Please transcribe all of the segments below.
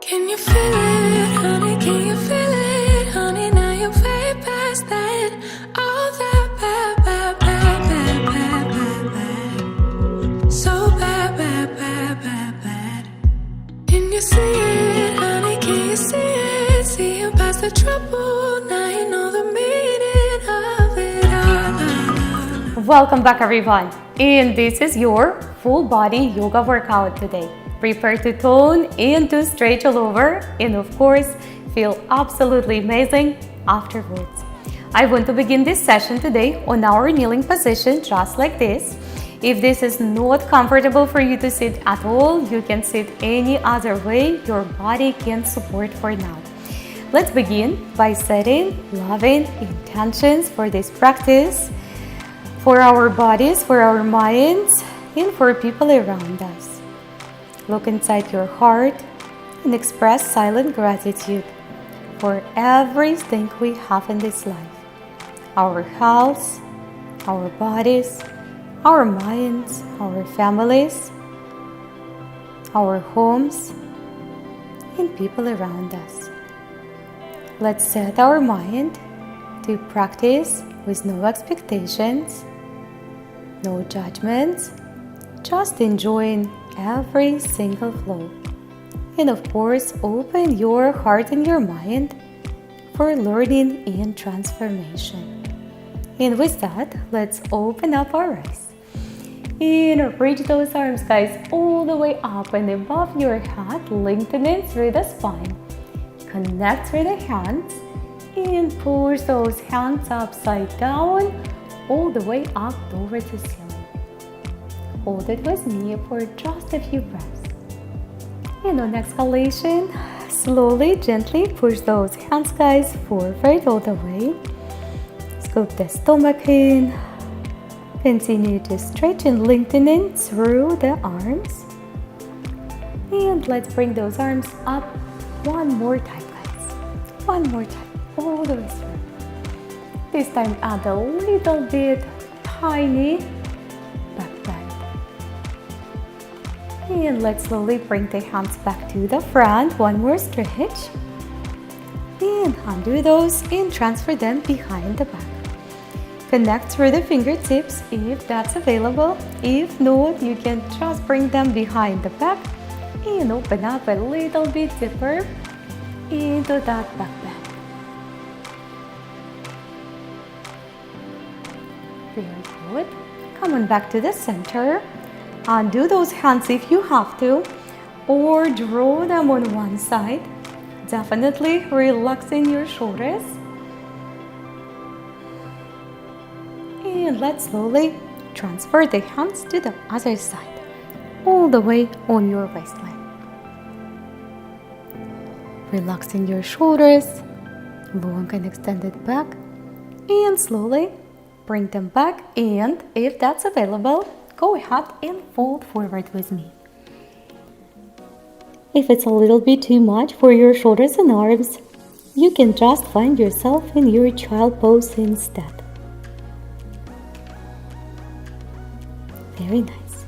Can you feel it, honey? Can you feel it, honey? Now you're way past that. All that bad, bad, bad, bad, bad, bad, bad. So bad, bad, bad, bad, bad. Can you see it, honey? Can you see it? See you past the trouble. Now you know the meaning of it all. Welcome back, everyone. And this is your full body yoga workout today. Prepare to tone and to stretch all over, and of course, feel absolutely amazing afterwards. I want to begin this session today on our kneeling position, just like this. If this is not comfortable for you to sit at all, you can sit any other way your body can support for now. Let's begin by setting loving intentions for this practice, for our bodies, for our minds, and for people around us. Look inside your heart and express silent gratitude for everything we have in this life. Our health, our bodies, our minds, our families, our homes, and people around us. Let's set our mind to practice with no expectations, no judgments, just enjoying every single flow. And of course, open your heart and your mind for learning and transformation. And with that, let's open up our eyes. And reach those arms, guys, all the way up and above your head, lengthening through the spine. Connect through the hands and push those hands upside down, all the way up towards the ceiling. Hold it with me for just a few breaths. And on exhalation, slowly, gently push those hands, guys, forward all the way. Scoop the stomach in. Continue to stretch and lengthening through the arms. And let's bring those arms up one more time, guys. One more time, all the way through. This time add a little bit tiny back bend. And let's slowly bring the hands back to the front. One more stretch. And undo those and transfer them behind the back. Connect through the fingertips if that's available. If not, you can just bring them behind the back and open up a little bit deeper into that back bend. Very good. Come on back to the center. Undo those hands if you have to, or draw them on one side. Definitely relaxing your shoulders. And let's slowly transfer the hands to the other side, all the way on your waistline. Relaxing your shoulders, long and extended back, and slowly bring them back. And if that's available, go ahead and fold forward with me. If it's a little bit too much for your shoulders and arms, you can just find yourself in your child pose instead. Very nice.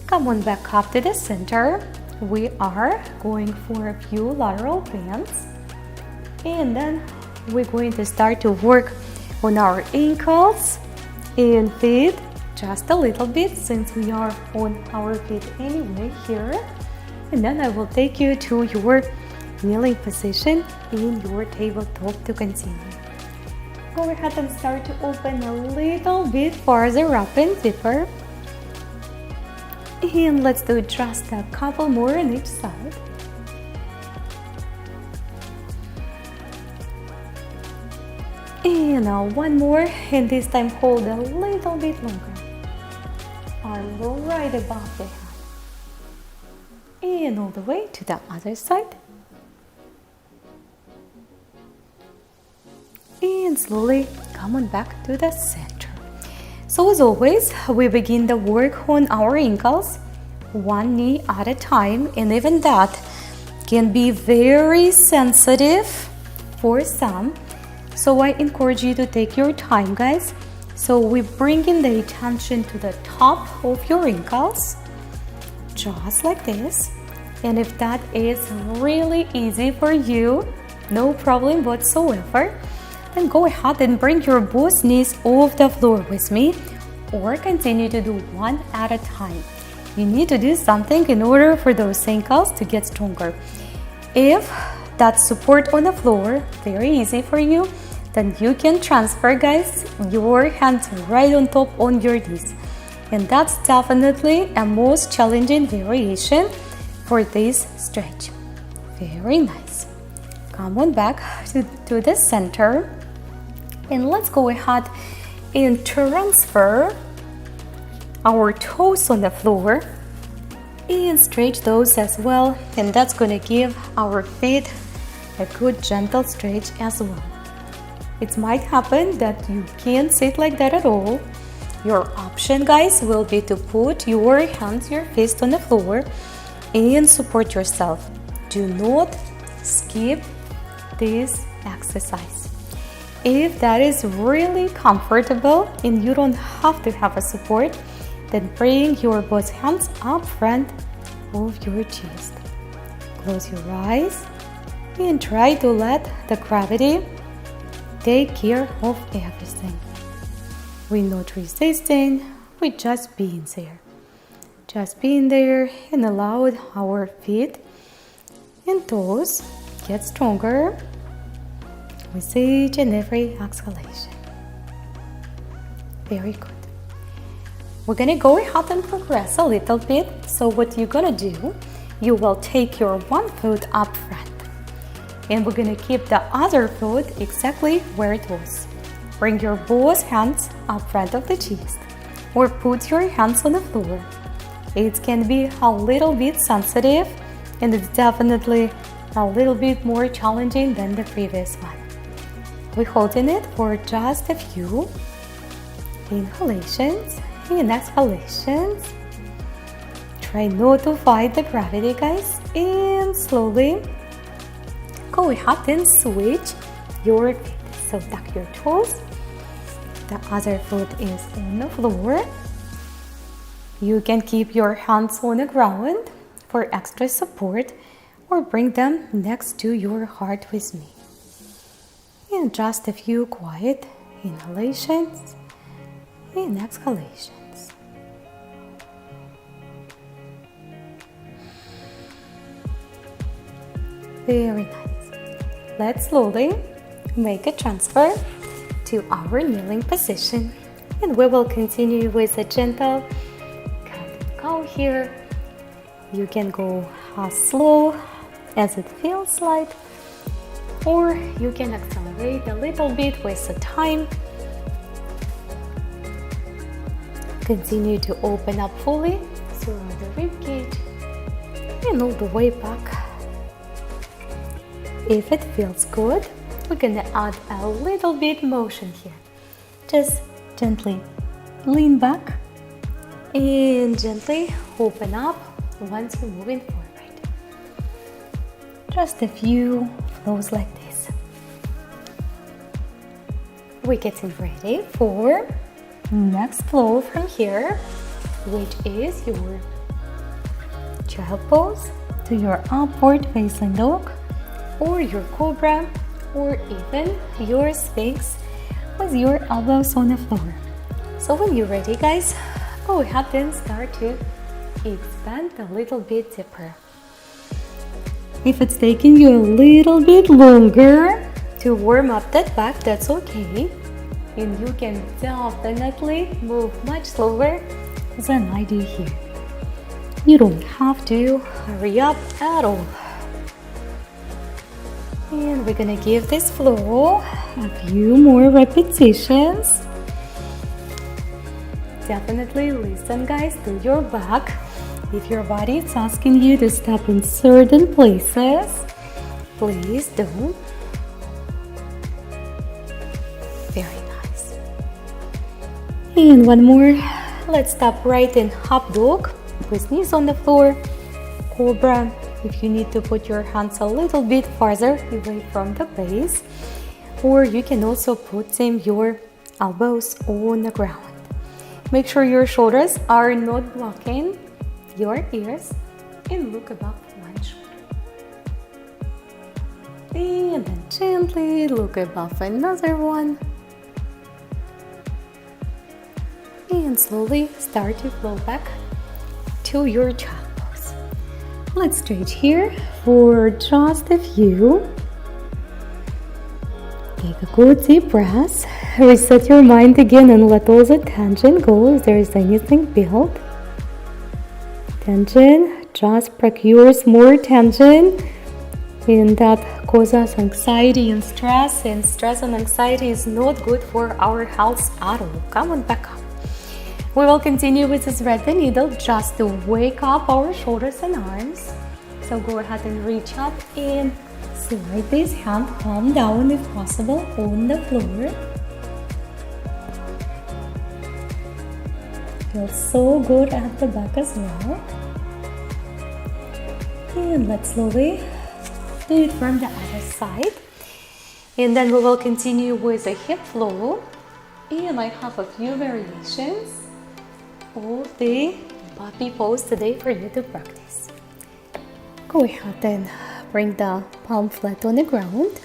Come on back up to the center. We are going for a few lateral bends. And then we're going to start to work on our ankles and feet. Just a little bit, since we are on our feet anyway here. And then I will take you to your kneeling position in your tabletop to continue. Go ahead and start to open a little bit farther up and deeper. And let's do just a couple more on each side. And now one more, and this time hold a little bit longer. Arm go right above the head. And all the way to the other side. And slowly come on back to the center. So as always, we begin the work on our ankles, one knee at a time, and even that can be very sensitive for some. So I encourage you to take your time, guys. So we bring in the attention to the top of your ankles, just like this. And if that is really easy for you, no problem whatsoever, then go ahead and bring your both knees off the floor with me, or continue to do one at a time. You need to do something in order for those ankles to get stronger. If that support on the floor very easy for you, then you can transfer, guys, your hands right on top on your knees. And that's definitely a most challenging variation for this stretch. Very nice. Come on back to the center, and let's go ahead and transfer our toes on the floor and stretch those as well, and that's gonna give our feet a good gentle stretch as well. It might happen that you can't sit like that at all. Your option, guys, will be to put your hands, your fist on the floor and support yourself. Do not skip this exercise. If that is really comfortable and you don't have to have a support, then bring your both hands up front of your chest. Close your eyes and try to let the gravity take care of everything. We're not resisting, we're just being there. Just being there and allow our feet and toes get stronger with each and every exhalation. Very good. We're gonna go ahead and progress a little bit. So what you're gonna do, you will take your one foot up front, and we're gonna keep the other foot exactly where it was. Bring your both hands up front of the chest, or put your hands on the floor. It can be a little bit sensitive, and it's definitely a little bit more challenging than the previous one. We're holding it for just a few inhalations and exhalations. Try not to fight the gravity, guys, and slowly go ahead and switch your feet. So tuck your toes. The other foot is on the floor. You can keep your hands on the ground for extra support, or bring them next to your heart with me. And just a few quiet inhalations and exhalations. Very nice. Let's slowly make a transfer to our kneeling position, and we will continue with a gentle cat and cow here. You can go as slow as it feels like, or you can accelerate a little bit with the time. Continue to open up fully through the rib cage and all the way back. If it feels good, we're gonna add a little bit motion here. Just gently lean back and gently open up once you're moving forward. Just a few flows like this. We're getting ready for next flow from here, which is your child pose to your upward facing dog, or your cobra, or even your sphinx with your elbows on the floor. So when you're ready, guys, go ahead and start to expand a little bit deeper. If it's taking you a little bit longer to warm up that back, that's okay. And you can definitely move much slower than I do here. You don't have to hurry up at all. And we're gonna give this flow a few more repetitions. Definitely listen, guys, to your back. If your body is asking you to stop in certain places, please don't. Very nice. And one more. Let's stop right in half dog with knees on the floor. Cobra. If you need to put your hands a little bit farther away from the base, or you can also put your elbows on the ground. Make sure your shoulders are not blocking your ears, and look above one And then gently look above another one. And slowly start to flow back to your child pose. Let's stretch here for just a few. Take a good deep breath. Reset your mind again and let all the tension go if there is anything built. Tension just procures more tension, and that causes anxiety and stress. And stress and anxiety is not good for our health at all. Come on, back up. We will continue with this thread the needle just to wake up our shoulders and arms. So go ahead and reach up and slide this hand palm down if possible on the floor. Feels so good at the back as well. And let's slowly do it from the other side. And then we will continue with a hip flow. And I have a few variations of the puppy pose today for you to practice. Go ahead and bring the palm flat on the ground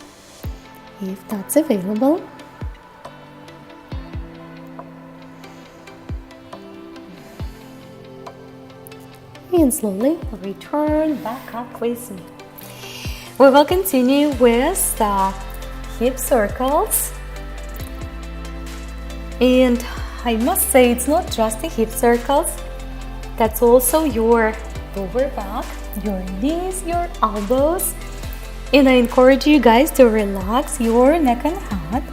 if that's available. And slowly return back up with me. We will continue with the hip circles. And I must say it's not just the hip circles, that's also your lower back, your knees, your elbows. And I encourage you guys to relax your neck and head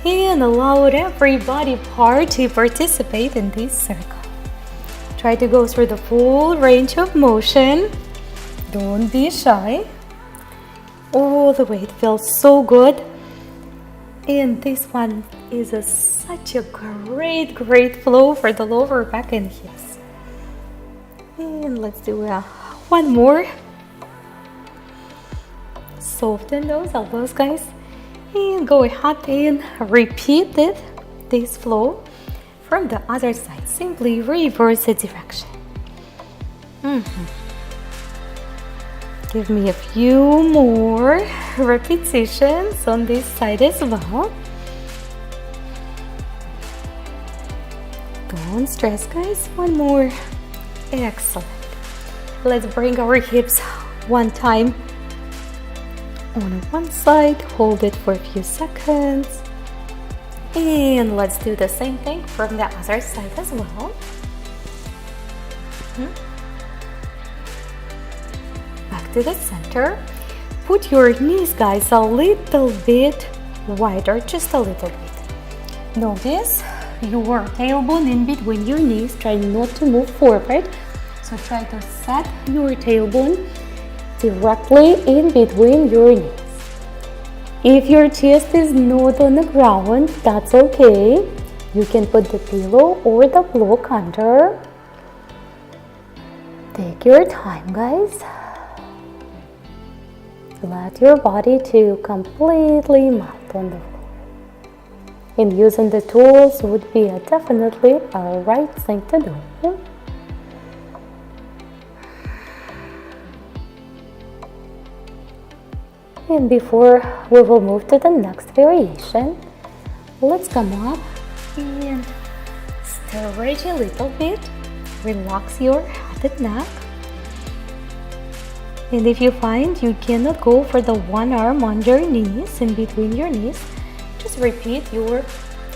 and allow every body part to participate in this circle. Try to go through the full range of motion. Don't be shy. All the way, it feels so good. And this one is such a great flow for the lower back and hips. And let's do one more. Soften those elbows, guys. And go ahead and repeat this flow from the other side. Simply reverse the direction. Give me a few more repetitions on this side as well. Don't stress, guys. One more. Excellent. Let's bring our hips one time on one side. Hold it for a few seconds. And let's do the same thing from the other side as well. Back to the center. Put your knees, guys, a little bit wider, just a little bit. Notice your tailbone in between your knees. Try not to move forward. So try to set your tailbone directly in between your knees. If your chest is not on the ground, that's okay. You can put the pillow or the block under. Take your time, guys. Let your body to completely melt on the floor. And using the tools would be definitely a right thing to do. And before we will move to the next variation, let's come up and stretch a little bit. Relax your head and neck. And if you find you cannot go for the one arm underneath, in between your knees, just repeat your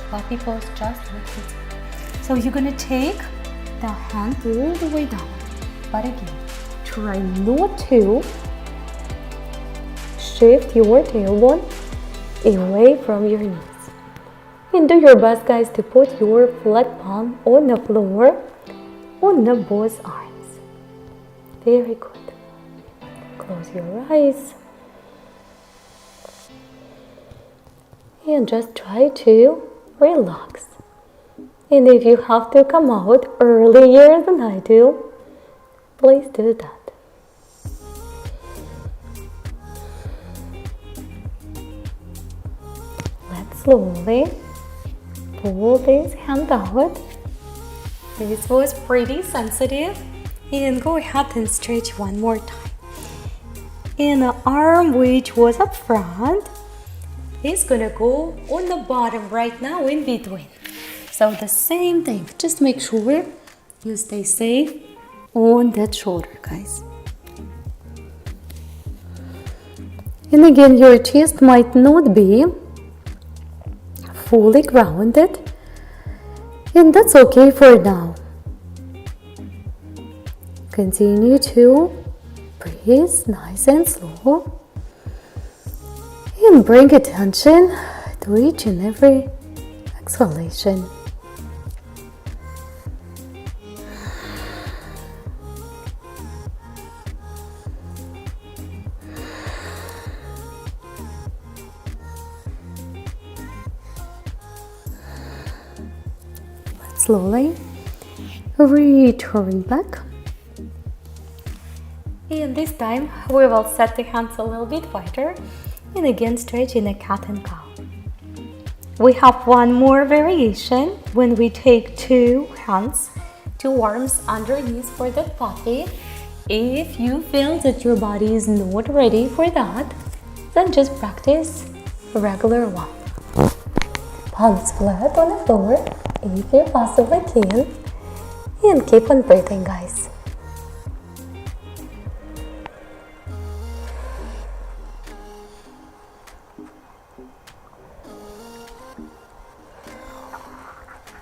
puppy pose just like this. So you're going to take the hand all the way down. But again, try not to shift your tailbone away from your knees. And do your best, guys, to put your flat palm on the floor on the both arms. Very good. Close your eyes. And just try to relax. And if you have to come out earlier than I do, please do that. Slowly pull this hand out. This was pretty sensitive. And go ahead and stretch one more time. And the arm which was up front is gonna go on the bottom right now in between. So the same thing, just make sure you stay safe on that shoulder, guys. And again, your chest might not be fully grounded, and that's okay for now. Continue to breathe nice and slow and bring attention to each and every exhalation. Slowly return back, and this time we will set the hands a little bit wider and again stretch in a cat and cow. We have one more variation when we take two hands, two arms underneath for that puppy. If you feel that your body is not ready for that, then just practice a regular one. Palms flat on the floor if you possibly can, and keep on breathing, guys.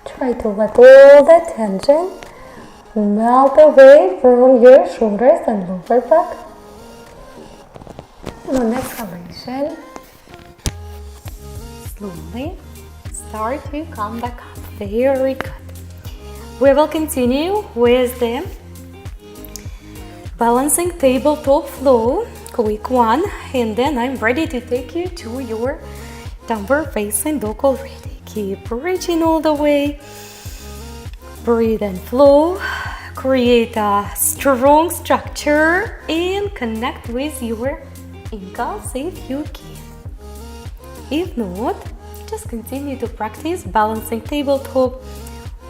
Try to let all the tension melt away from your shoulders and lower back. And on exhalation, slowly start to come back up. Very good. We will continue with the balancing tabletop flow, quick one, and then I'm ready to take you to your downward facing dog already. Keep reaching all the way. Breathe and flow. Create a strong structure and connect with your ankles if you can. If not, just continue to practice balancing tabletop,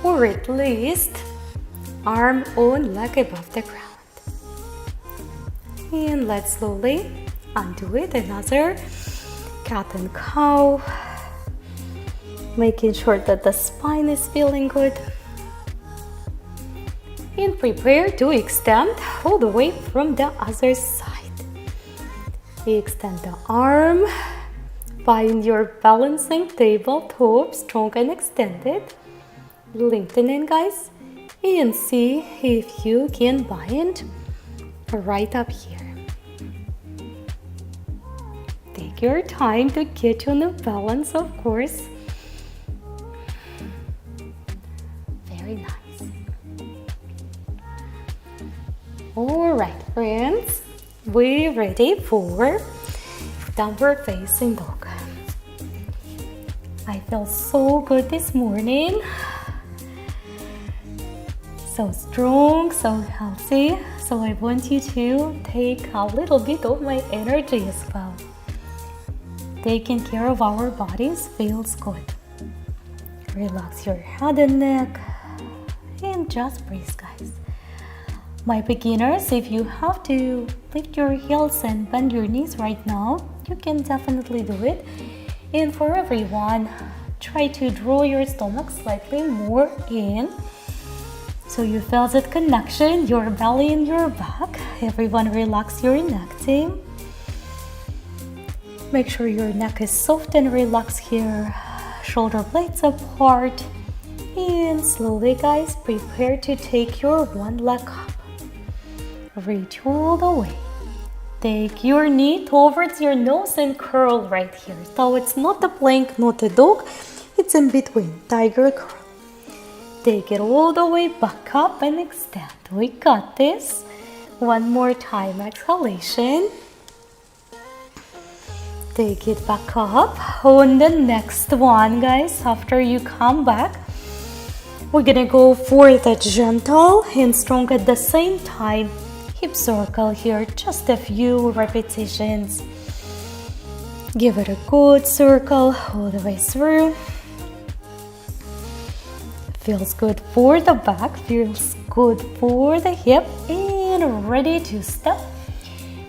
or at least arm on leg above the ground. And let's slowly undo it. Another cat and cow, making sure that the spine is feeling good. And prepare to extend all the way from the other side. Extend the arm. Find your balancing tabletop strong and extended. Lengthening, guys, and see if you can bind right up here. Take your time to get on the balance, of course. Very nice. Alright, friends, we're ready for downward facing dog. I feel so good this morning. So strong, so healthy. So I want you to take a little bit of my energy as well. Taking care of our bodies feels good. Relax your head and neck and just breathe, guys. My beginners, if you have to lift your heels and bend your knees right now, you can definitely do it. And for everyone, try to draw your stomach slightly more in, so you feel that connection, your belly and your back. Everyone relax your neck team. Make sure your neck is soft and relaxed here. Shoulder blades apart. And slowly, guys, prepare to take your one leg up. Reach all the way. Take your knee towards your nose and curl right here. So it's not a plank, not a dog. It's in between, tiger curl. Take it all the way back up and extend. We got this. One more time, exhalation. Take it back up. On the next one, guys, after you come back, we're gonna go for the gentle and strong at the same time hip circle here, just a few repetitions. Give it a good circle all the way through. Feels good for the back, feels good for the hip, and ready to step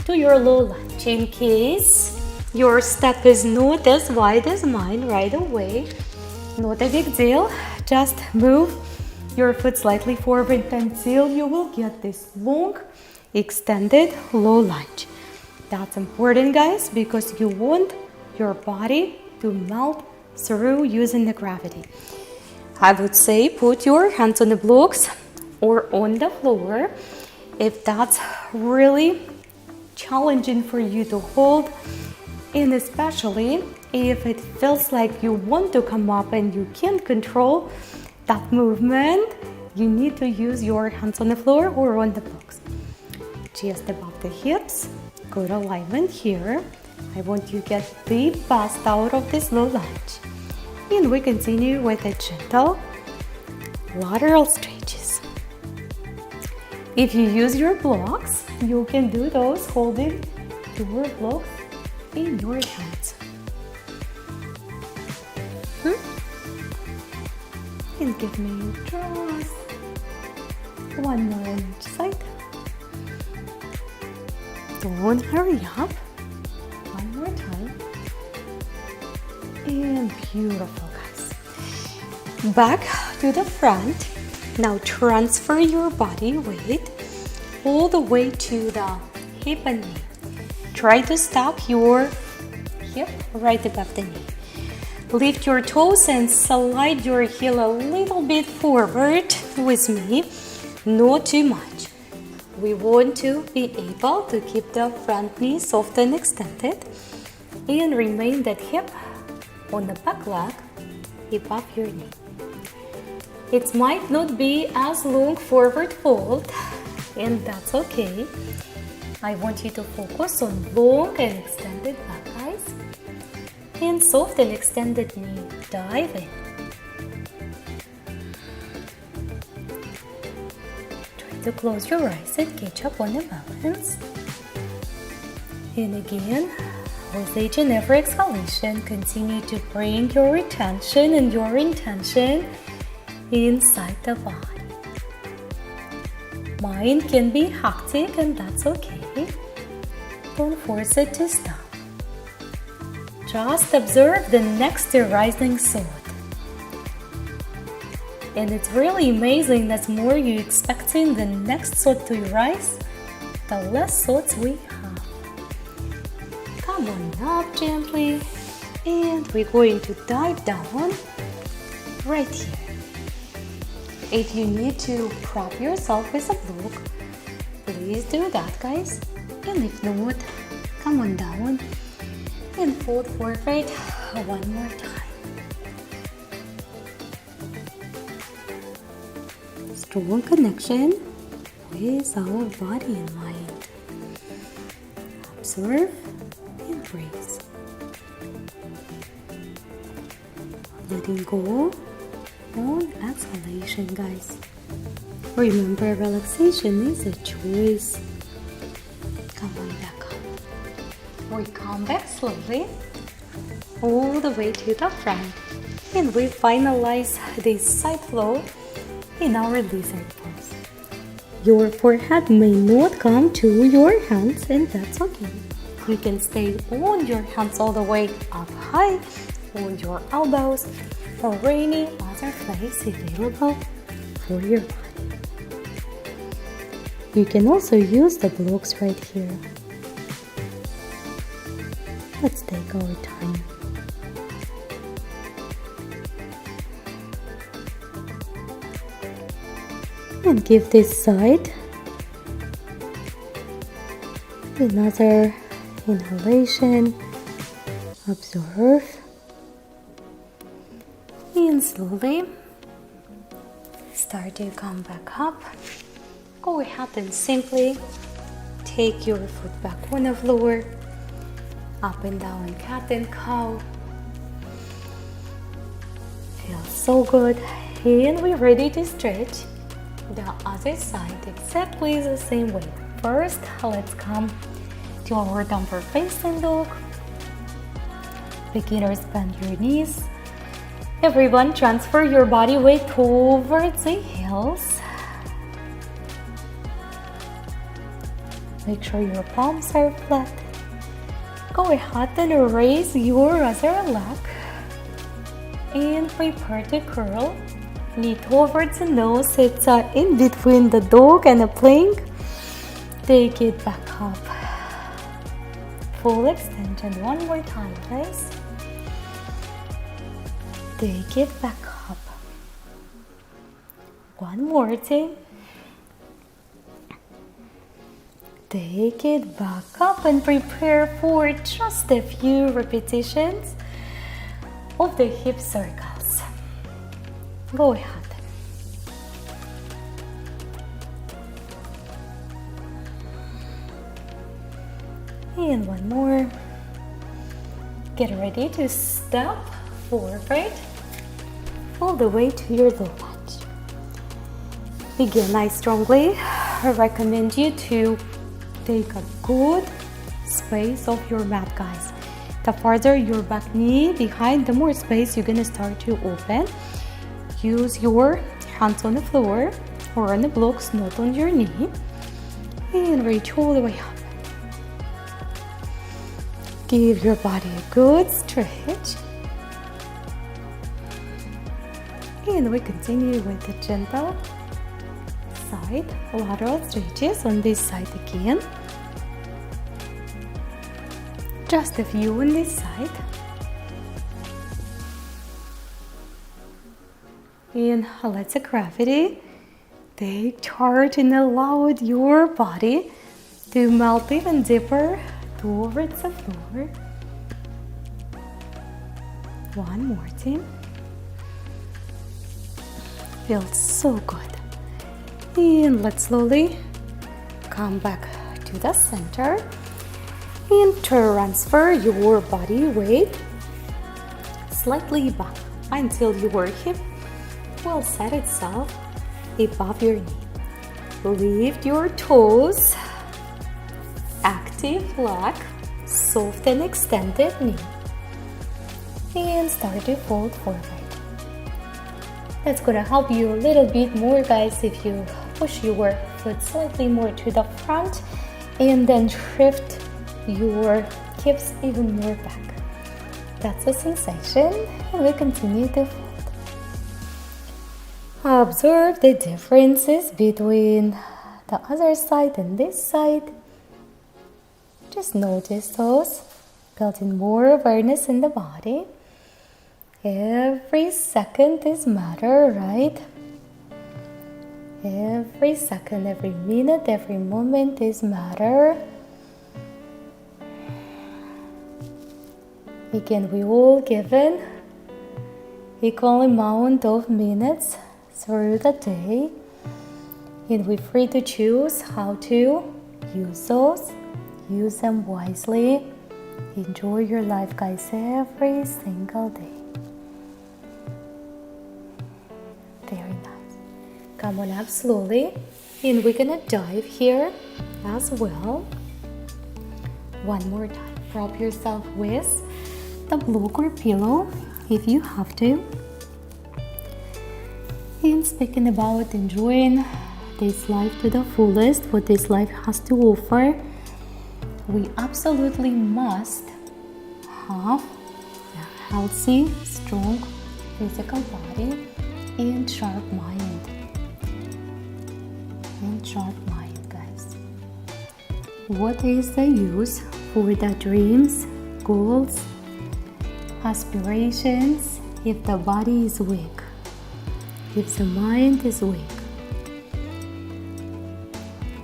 to your low lunge. In case your step is not as wide as mine right away, not a big deal. Just move your foot slightly forward until you will get this long, extended low lunge. That's important, guys, because you want your body to melt through using the gravity. I would say put your hands on the blocks or on the floor if that's really challenging for you to hold, and especially if it feels like you want to come up and you can't control that movement, you need to use your hands on the floor or on the blocks. Just above the hips, good alignment here. I want you to get the best out of this low lunge. And we continue with the gentle lateral stretches. If you use your blocks, you can do those holding your blocks in your hands. And give me just one more on each side. Don't hurry up. One more time. And beautiful, guys. Back to the front. Now transfer your body weight all the way to the hip and knee. Try to stack your hip right above the knee. Lift your toes and slide your heel a little bit forward with me, not too much. We want to be able to keep the front knee soft and extended and remain that hip on the back leg above your knee. It might not be as long forward fold, and that's okay. I want you to focus on long and extended back, guys, and soft and extended knee. Dive in. Try to close your eyes and catch up on the balance. And again, with each and every exhalation, continue to bring your attention and your intention inside the body. Mind can be hectic, and that's okay. Don't force it to stop. Just observe the next arising thought. And it's really amazing that the more you're expecting the next thought to arise, the less thoughts we have. Come on up gently, and we're going to dive down right here. If you need to prop yourself with a block, please do that, guys. And if not, come on down and fold forward one more time. Strong connection with our body and mind. Observe and breathe. Letting go on exhalation, guys. Remember, relaxation is a choice. Come on back up. We come back slowly all the way to the front, and we finalize this side flow in our lizard pose. Your forehead may not come to your hands, and that's okay. You can stay on your hands all the way up high, on your elbows, or any other place available for your body. You can also use the blocks right here. Let's take our time. And give this side another inhalation. Observe. And slowly start to come back up. Go ahead and simply take your foot back on the floor, up and down cat and cow. Feels so good. And we're ready to stretch the other side exactly the same way. First, let's come to our downward facing dog. Beginners, bend your knees. Everyone, transfer your body weight towards the heels. Make sure your palms are flat. Go ahead and raise your other leg. And prepare to curl. Knee towards the nose. It's in between the dog and the plank. Take it back up. Full extension. One more time, guys. Take it back up. One more time. Take it back up and prepare for just a few repetitions of the hip circles. Go ahead. And one more. Get ready to step forward all the way to your low lunge. Again, I strongly recommend you to take a good space of your mat, guys. The farther your back knee behind, the more space you're gonna start to open. Use your hands on the floor or on the blocks, not on your knee. And reach all the way up. Give your body a good stretch. And we continue with the gentle side lateral stretches on this side again. Just a few on this side. And let the gravity take charge and allow your body to melt even deeper towards the floor. One more time. Feels so good. And let's slowly come back to the center and transfer your body weight slightly back until your hip will set itself above your knee. Lift your toes, active leg, soft and extended knee, and start to fold forward. That's gonna help you a little bit more, guys, if you push your foot slightly more to the front and then shift your hips even more back. That's a sensation, and we continue to fold. Observe the differences between the other side and this side. Just notice those, building more awareness in the body. Every second is matter, right? Every second, every minute, every moment is matter. Again, we all given equal amount of minutes through the day, and we're free to choose how to use those. Use them wisely. Enjoy your life, guys, every single day. Very nice. Come on up slowly, and we're gonna dive here as well. One more time. Prop yourself with the block or pillow if you have to. And speaking about enjoying this life to the fullest, what this life has to offer, we absolutely must have a healthy, strong physical body and sharp mind. And sharp mind, guys. What is the use for the dreams, goals, aspirations if the body is weak? If the mind is weak?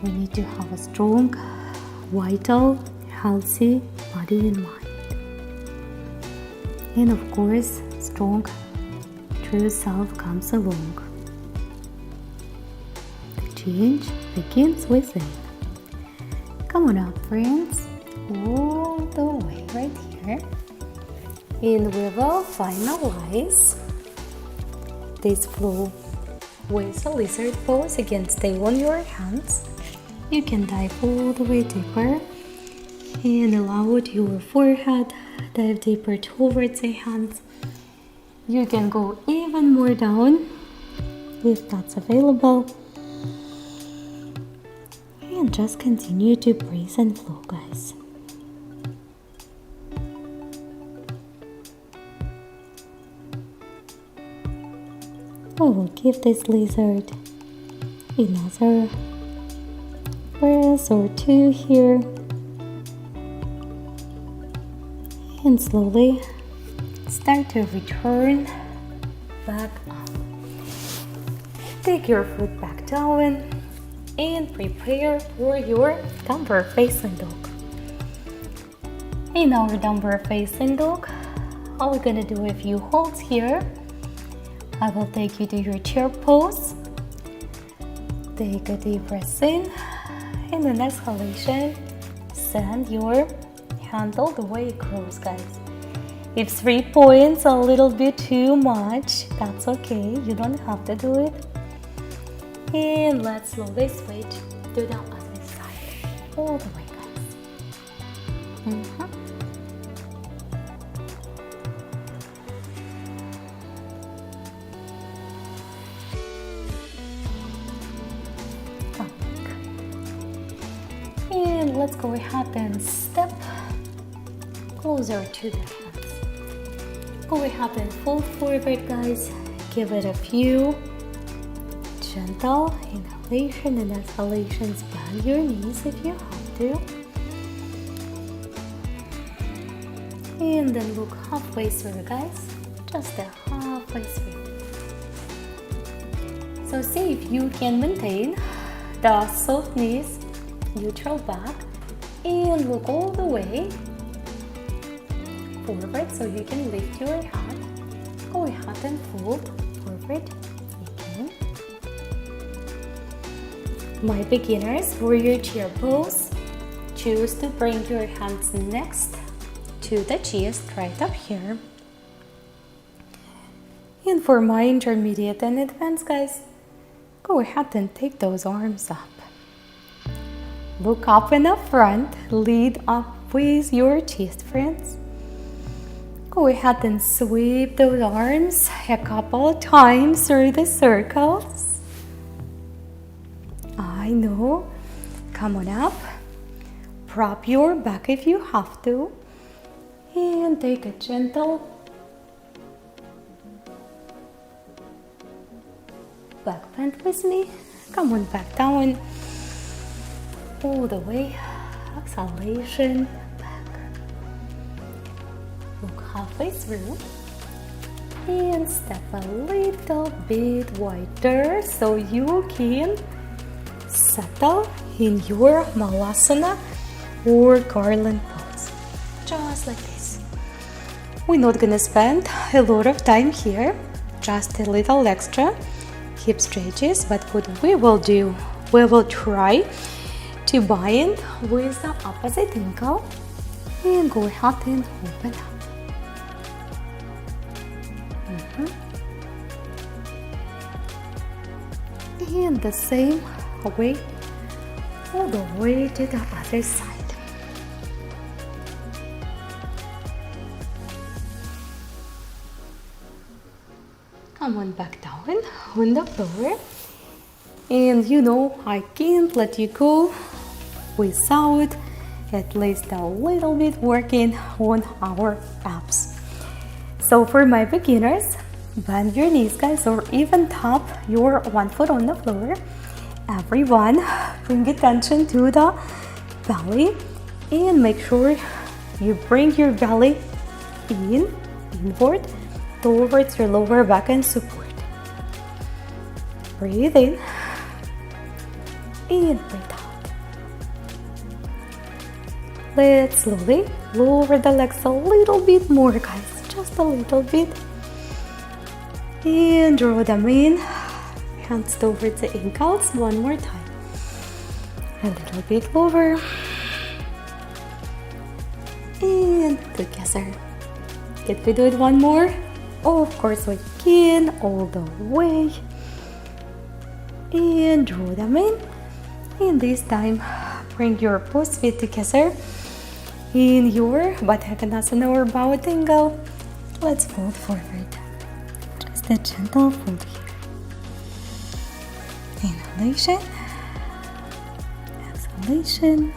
We need to have a strong, vital, healthy body and mind. And of course, strong true self comes along. The change begins within. Come on up, friends, all the way right here. And we will finalize this flow with a lizard pose. Again, stay on your hands. You can dive all the way deeper and allow your forehead dive deeper towards the hands. You can go even more down if that's available. And And just continue to breathe and flow, guys. I will give this lizard another breath or two here. And slowly start to return back up. Take your foot back down and prepare for your downward facing dog. In our downward facing dog, all we're gonna do a few holds here. I will take you to your chair pose. Take a deep breath in, and an exhalation, send your handle the way it grows, guys. If 3 points a little bit too much, that's okay. You don't have to do it. And let's slowly switch to the other side. All the way, guys. And let's go ahead and step closer to the hands. Go ahead and fold forward, guys. Give it a few gentle inhalation and exhalations. Bend your knees if you have to. And then look halfway through, guys. Just a halfway through. So see if you can maintain the soft knees, neutral back, and look all the way forward so you can lift your head. Go ahead and fold forward again. My beginners, warrior chair pose. Choose to bring your hands next to the chest, right up here. And for my intermediate and advanced guys, go ahead and take those arms up. Look up in the front, lead up with your chest, friends. Go ahead and sweep those arms a couple of times through the circles. I know. Come on up. Prop your back if you have to. And take a gentle back bend with me. Come on back down. All the way. Exhalation. Back. Look halfway through. And step a little bit wider so you can settle in your malasana or garland pose. Just like this. We're not gonna spend a lot of time here, just a little extra hip stretches, but what we will do, we will try to bind with the opposite ankle and go ahead and open up. And the same way all the way to the other side. Come on back down on the floor. And you know I can't let you go without at least a little bit working on our abs. So for my beginners, bend your knees guys, or even tap your one foot on the floor. Everyone, bring attention to the belly and make sure you bring your belly inward towards your lower back and support. Breathe in and breathe out. Let's slowly lower the legs a little bit more guys, just a little bit. And draw them in. Hands towards the ankles one more time. A little bit lower. And together. Can we do it one more? Oh, of course we can. All the way. And draw them in. And this time, bring your both feet together in your Baddha or bowed angle. Let's fold forward. Just a gentle fold here. Inhalation, inhalation.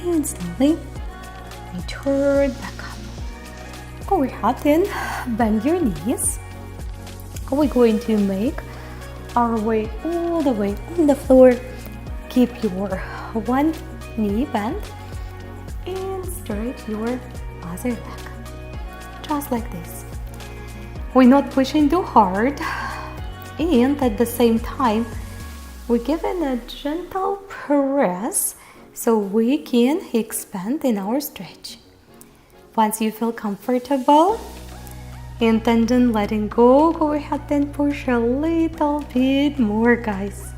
And slowly return back up. Go ahead and bend your knees. We're going to make our way all the way on the floor. Keep your one knee bent and stretch your other leg. Just like this. We're not pushing too hard, and at the same time we're giving a gentle press so we can expand in our stretch. Once you feel comfortable and tendon letting go ahead and push a little bit more, guys.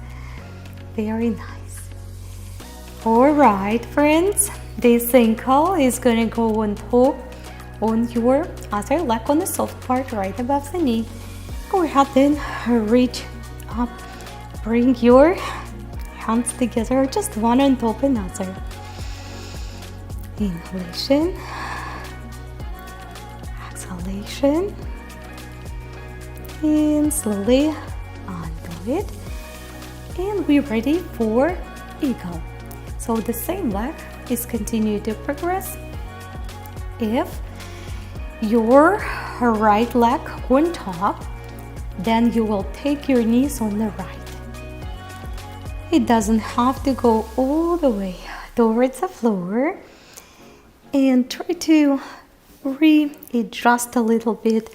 Very nice. Alright, friends, this ankle is gonna go on top on your other leg, on the soft part right above the knee. Go ahead and reach up. Bring your hands together, just one on top of another. Inhalation. Exhalation. And slowly undo it. And we're ready for eagle. So the same leg is continue to progress. If your right leg on top, then you will take your knees on the right. It doesn't have to go all the way towards the floor, and try to readjust a little bit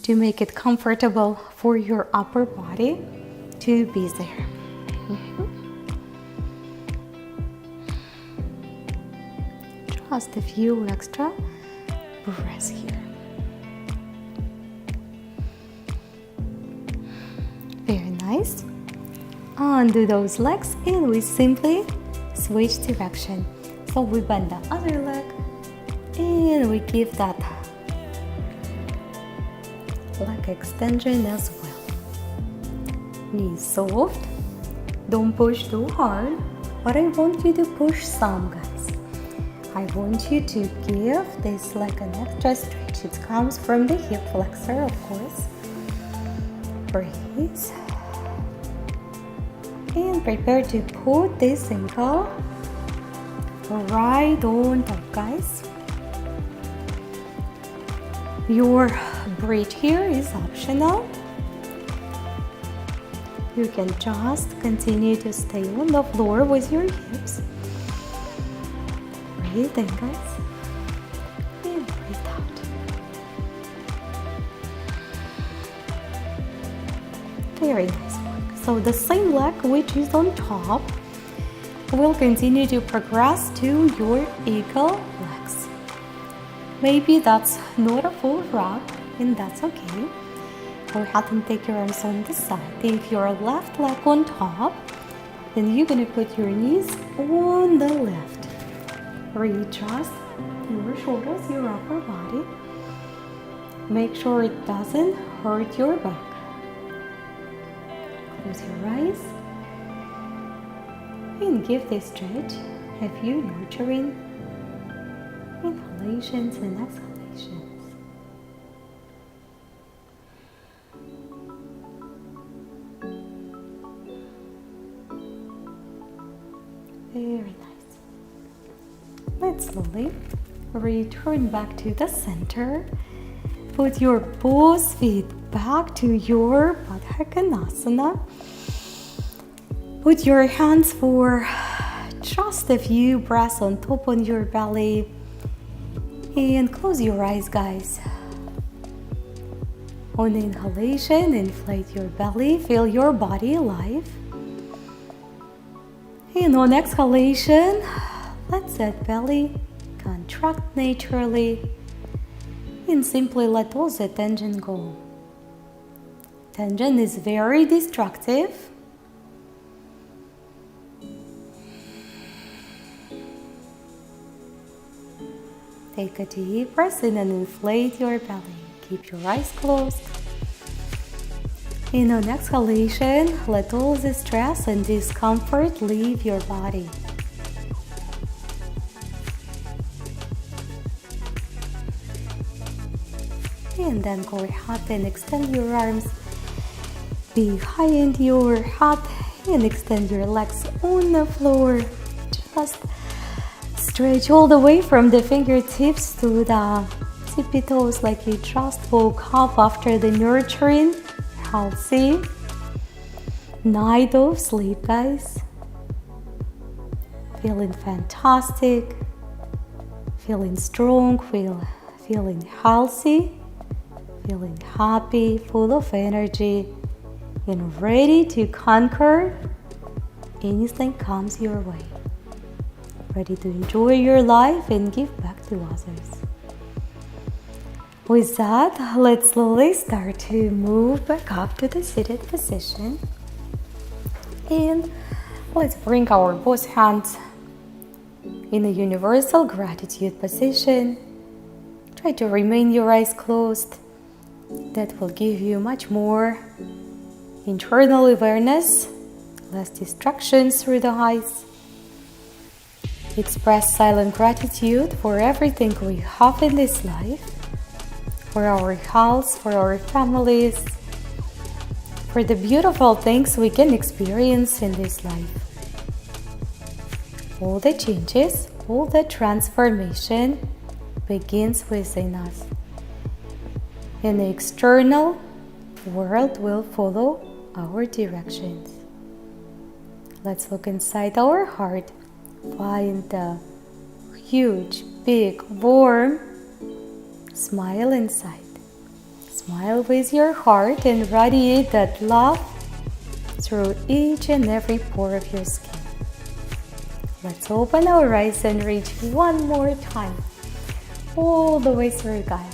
to make it comfortable for your upper body to be there. Just a few extra breaths here. Very nice. Undo those legs and we simply switch direction. So we bend the other leg and we give that leg extension as well. Knees soft. Don't push too hard, but I want you to push some, guys. I want you to give this leg an extra stretch. It comes from the hip flexor, of course. Breathe. And prepare to put this ankle right on top, guys. Your bridge here is optional. You can just continue to stay on the floor with your hips. Breathe in, guys. And breathe out. Very nice work. So the same leg which is on top will continue to progress to your eagle legs. Maybe that's not a full wrap, and that's okay. Go ahead and take your arms on the side. Take your left leg on top, then you're gonna put your knees on the left. Readjust your shoulders, your upper body. Make sure it doesn't hurt your back. Close your eyes and give this stretch a few nurturing inhalations and exhalations. Very nice. Let's slowly return back to the center. Put your both feet back to your Padhakonasana. Put your hands for just a few breaths on top on your belly. And close your eyes, guys. On inhalation, inflate your belly, feel your body alive. And on exhalation, let that belly contract naturally. And simply let all the tension go. Tension is very destructive. Take a deep breath in and inflate your belly. Keep your eyes closed. And on exhalation, let all the stress and discomfort leave your body. And then go ahead and extend your arms behind your head and extend your legs on the floor. Just stretch all the way from the fingertips to the tippy toes like you just woke up after the nurturing, healthy night of sleep, guys. Feeling fantastic, feeling strong, feeling healthy, feeling happy, full of energy, and ready to conquer anything comes your way. Ready to enjoy your life and give back to others. With that, let's slowly start to move back up to the seated position. And let's bring our both hands in a universal gratitude position. Try to remain your eyes closed. That will give you much more internal awareness, less distractions through the eyes. Express silent gratitude for everything we have in this life, for our health, for our families, for the beautiful things we can experience in this life. All the changes, all the transformation begins within us. And the external world will follow our directions. Let's look inside our heart. Find the huge, big, warm smile inside. Smile with your heart and radiate that love through each and every pore of your skin. Let's open our eyes and reach one more time. All the way through, guys.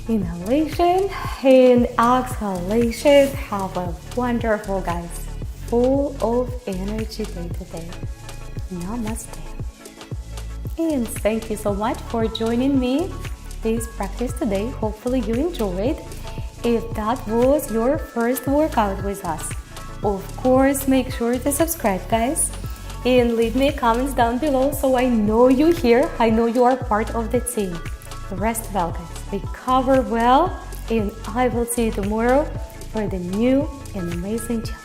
Inhalation and exhalation. Have a wonderful, guys, full of energy day today. Namaste. And thank you so much for joining me this practice today. Hopefully you enjoyed. If that was your first workout with us, of course make sure to subscribe, guys, and leave me comments down below so I know you're here. I know you are part of the team. Rest well, guys. Recover well, and I will see you tomorrow for the new and amazing challenge.